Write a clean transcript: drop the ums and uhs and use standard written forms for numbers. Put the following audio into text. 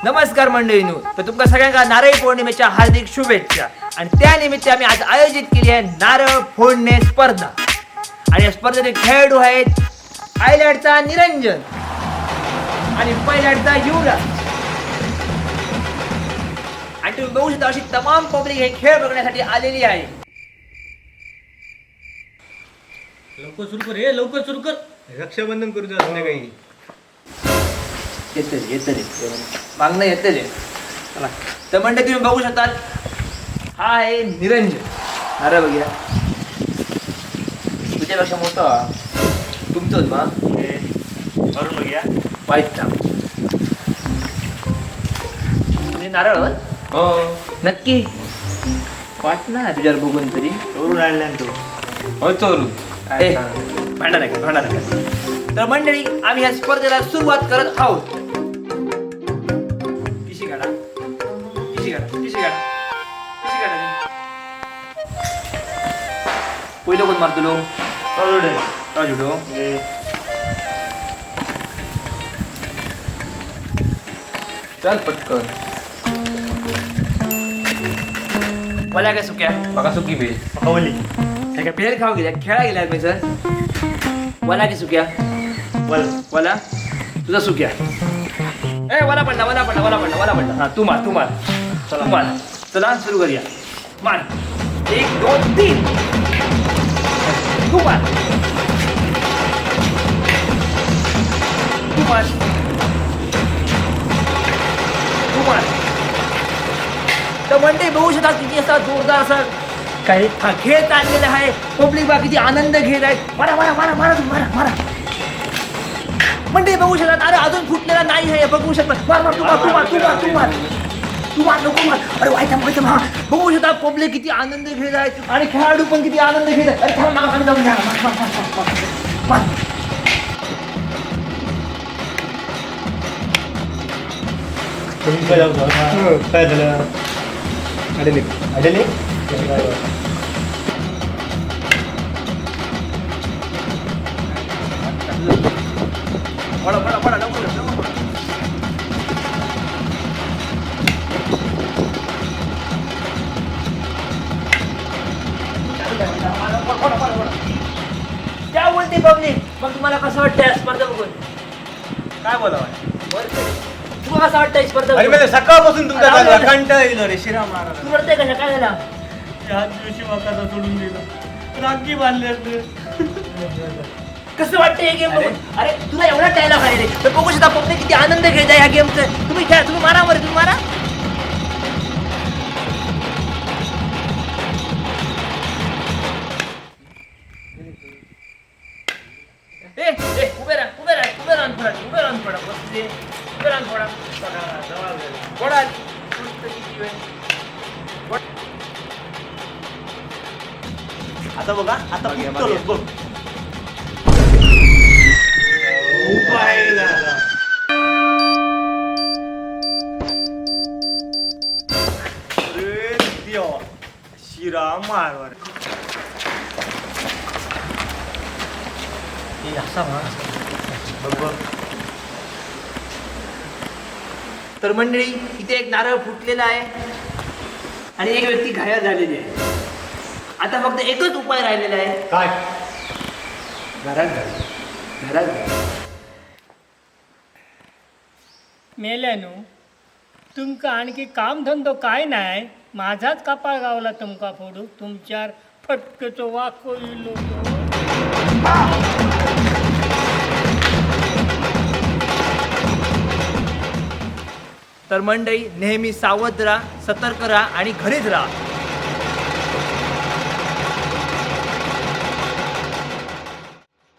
नमस्कार मंडळींनो, तर तुमका सगळ्यांना नारळी पौर्णिमेच्या हार्दिक शुभेच्छा. आणि त्या निमित्त आम्ही आज आयोजित केली आहे नारळ फोडणे स्पर्धा. आणि या स्पर्धेचे खेळाडू आहेत आयलँडचा निरंजन आणि पैलँडचा युवराज. आणि तुम्ही बघू शकता अशी तमाम पब्लिक हे खेळ बघण्यासाठी आलेली आहे. लवकर सुरू कर हे लवकर सुरू कर. रक्षाबंधन करू द्या काही येते मागणं येते. चला तर म्हणजे तुम्ही बघू शकता हा आहे निरंजन. अरे बघूया तुझ्यापेक्षा मोठा तुमचंच मा करून बघूया. वाईट काम तुझे नारळ हो नक्की वाट ना तुझ्यावर बघून तरी चोरून आणला तू. हो चोरू भांडा नका. तर मंडळी आम्ही या स्पर्धेला सुरुवात करत आहोत. किशी काढा. पहिलं कोण मारतो लो राजुडो. चल पटकन. मला काय सुक्या बघा सुकी बेल कवली काय पेर खाऊ गेल्या खेळा गेल्या मी सर. वला की सुक्या वला तुझा सुक्या. ए वला पडला. हा तू मार चला सुरू करूया. मार 1 2 3. तू मार. तर म्हणते बघू शकता किती असा जोरदार असा काही हा खेळ चाललेला आहे. पब्लिक बा किती आनंद घेत आहेत. मारा म्हणजे बघू शकतात. अरे अजून फुटलेला नाही आहे बघू शकतात. मार तू मार नको मार. अरे वाईट हा बघू शकता पब्लिक किती आनंद घेत आहेत आणि खेळाडू पण किती आनंद घेत आहेत. अरे थांब मार जाऊन द्या. मार काय झालं अडले पडा लवकर. क्या बोलते पब्लिक. मग तुम्हाला कसं वाटतंय स्पर्धा बघून. काय बोलावं. तुम्हाला कसं वाटतंय स्पर्धा अरे बघून? म्हणजे सकाळपासून तुमचा कंटाळा येईल रे शिरा मारा. तू रडतंय कशा काय झाला. ह्या दिवशी वाकाचा सोडून दिला राखी बांधले असते. कसं वाटतं हे गेम बघून. अरे तुला एवढा डायलॉग आहे रे. तर बघू शकता पब्लिक किती आनंद घेत आहे ह्या गेमचं. तुम्ही खेळा तुम्ही मारा बरं तुम्ही मारा. उभे राहून पडा बसले. उभे राहून पडा. आता बघा आता बघ. शिरा मारवर तर मंडळी इथे एक नारळ फुटलेला आहे आणि एक व्यक्ती घायल झालेली आहे. आता फक्त एकच उपाय राहिलेला आहे. काय घरात मेल्यानो तुमका आणखी काम धंदो काय नाही. माझाच कपाळ गावला तुमका फोडू. तुमच्यावर फटकेचो वाको इलो. तर मंडळी नेहमी सावध राहा, सतर्क राहा आणि घरीच राहा.